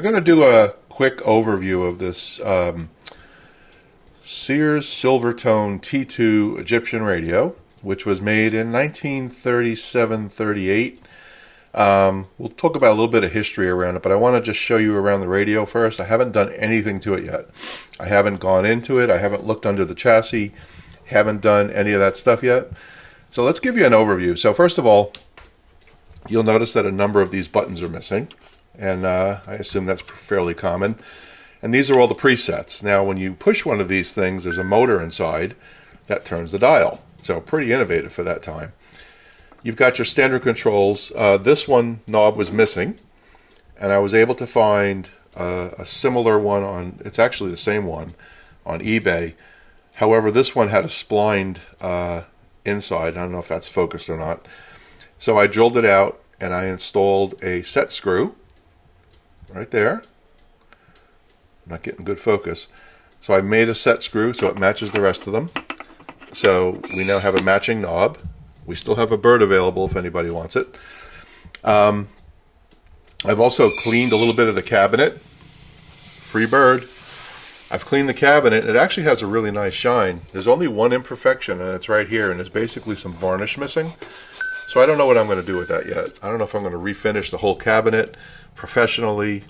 We're going to do a quick overview of this Sears Silvertone T2 Eqyptian Radio, which was made in 1937-38. We'll talk about a little bit of history around it, but I want to just show you around the radio first. I haven't done anything to it yet. I haven't gone into it. I haven't looked under the chassis. Haven't done any of that stuff yet. So let's give you an overview. So first of all, you'll notice that a number of these buttons are missing, and I assume that's fairly common. And these are all the presets. Now, when you push one of these things, there's a motor inside that turns the dial. So pretty innovative for that time. You've got your standard controls. This one knob was missing, and I was able to find a similar one on, it's actually the same one, on eBay. However, this one had a splined inside. I don't know if that's focused or not. So I drilled it out, and I installed a set screw right there. I'm not getting good focus. So I made a set screw so it matches the rest of them. So we now have a matching knob. We still have a bird available if anybody wants it. I've also cleaned a little bit of the cabinet. Free bird. I've cleaned the cabinet. It actually has a really nice shine. There's only one imperfection, and it's right here, and there's basically some varnish missing. So I don't know what I'm going to do with that yet. I don't know if I'm going to refinish the whole cabinet professionally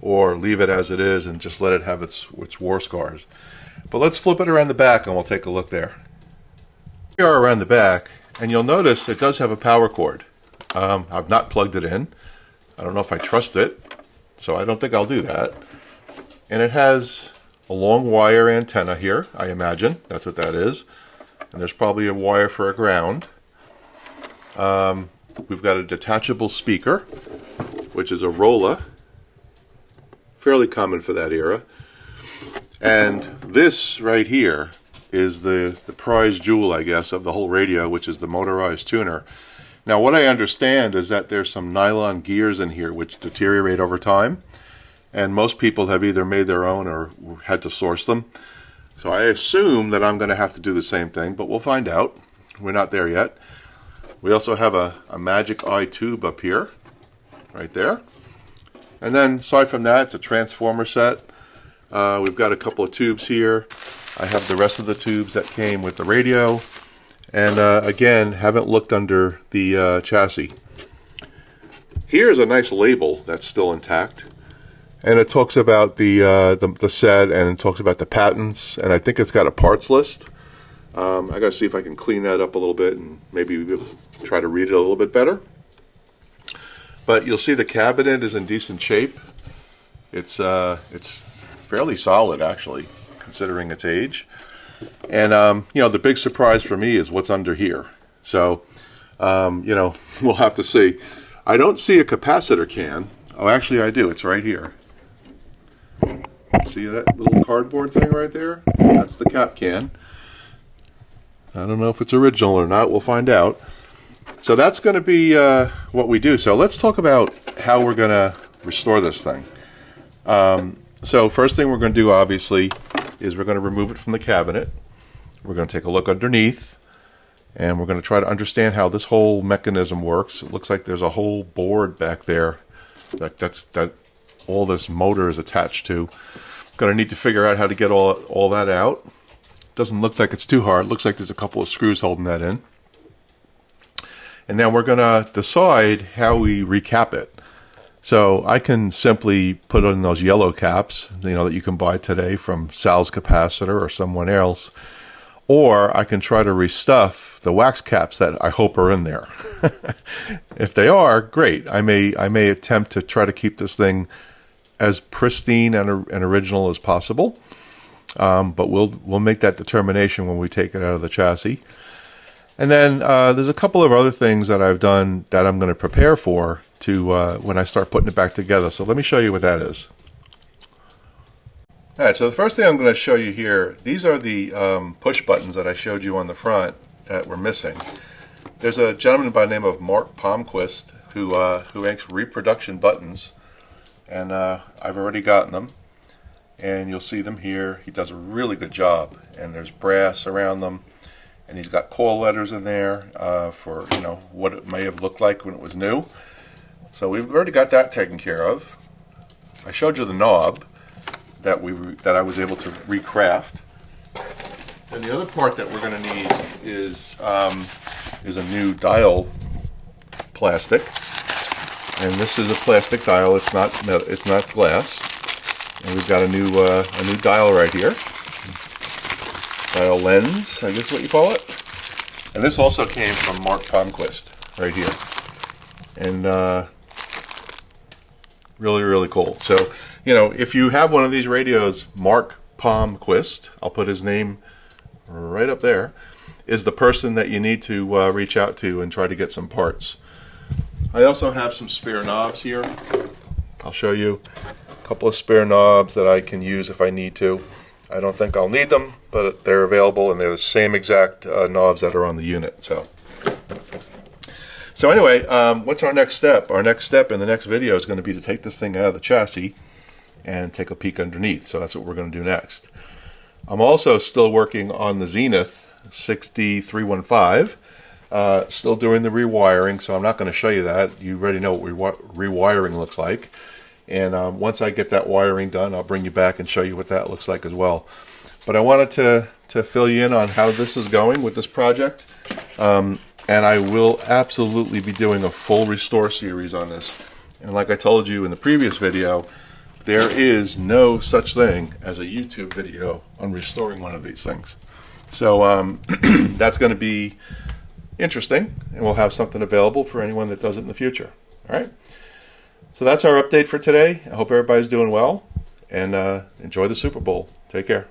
or leave it as it is and just let it have its war scars. But let's flip it around the back and we'll take a look there. Here we are around the back, and you'll notice it does have a power cord. I've not plugged it in. I don't know if I trust it, so I don't think I'll do that. And it has a long wire antenna here, I imagine. That's what that is. And there's probably a wire for a ground. We've got a detachable speaker, which is a Rolla. Fairly common for that era. And this right here is the prize jewel, I guess, of the whole radio, which is the motorized tuner. Now, what I understand is that there's some nylon gears in here which deteriorate over time, and most people have either made their own or had to source them. So I assume that I'm going to have to do the same thing, but we'll find out. We're not there yet. We also have a Magic Eye tube up here, right there. And then, aside from that, it's a transformer set. We've got a couple of tubes here. I have the rest of the tubes that came with the radio. And again, haven't looked under the chassis. Here's a nice label that's still intact. And it talks about the set, and it talks about the patents. And I think it's got a parts list. I got to see if I can clean that up a little bit and maybe try to read it a little bit better. But you'll see the cabinet is in decent shape. It's fairly solid, actually, considering its age. And the big surprise for me is what's under here. So we'll have to see. I don't see a capacitor can. Oh, actually, I do. It's right here. See that little cardboard thing right there? That's the cap can. I don't know if it's original or not. We'll find out. So that's going to be what we do. So let's talk about how we're going to restore this thing. So first thing we're going to do, obviously, is we're going to remove it from the cabinet. We're going to take a look underneath, and we're going to try to understand how this whole mechanism works. It looks like there's a whole board back there that all this motor is attached to. Going to need to figure out how to get all that out. Doesn't look like it's too hard. Looks like there's a couple of screws holding that in. And then we're going to decide how we recap it. So I can simply put in those yellow caps, that you can buy today from Sal's Capacitor or someone else, or I can try to restuff the wax caps that I hope are in there. If they are, great. I may attempt to try to keep this thing as pristine and original as possible, but we'll make that determination when we take it out of the chassis. And then there's a couple of other things that I've done that I'm going to prepare for when I start putting it back together. So let me show you what that is. All right, so the first thing I'm going to show you here, these are the push buttons that I showed you on the front that were missing. There's a gentleman by the name of Mark Palmquist who makes reproduction buttons, and I've already gotten them. And you'll see them here. He does a really good job, and there's brass around them. And he's got call letters in there for what it may have looked like when it was new. So we've already got that taken care of. I showed you the knob that I was able to recraft. And the other part that we're going to need is a new dial plastic. And this is a plastic dial. It's not metal, it's not glass. And we've got a new dial right here. Dial lens, I guess is what you call it. And this also came from Mark Palmquist right here. And really, really cool. So, you know, if you have one of these radios, Mark Palmquist, I'll put his name right up there, is the person that you need to reach out to and try to get some parts. I also have some spare knobs here. I'll show you a couple of spare knobs that I can use if I need to. I don't think I'll need them, but they're available, and they're the same exact knobs that are on the unit. So anyway, what's our next step? Our next step in the next video is going to be to take this thing out of the chassis and take a peek underneath. So that's what we're going to do next. I'm also still working on the Zenith 6315, still doing the rewiring, so I'm not going to show you that. You already know what rewiring looks like. And once I get that wiring done, I'll bring you back and show you what that looks like as well. But I wanted to fill you in on how this is going with this project. And I will absolutely be doing a full restore series on this. And like I told you in the previous video, there is no such thing as a YouTube video on restoring one of these things. So that's going to be interesting, and we'll have something available for anyone that does it in the future. All right? So that's our update for today. I hope everybody's doing well, and enjoy the Super Bowl. Take care.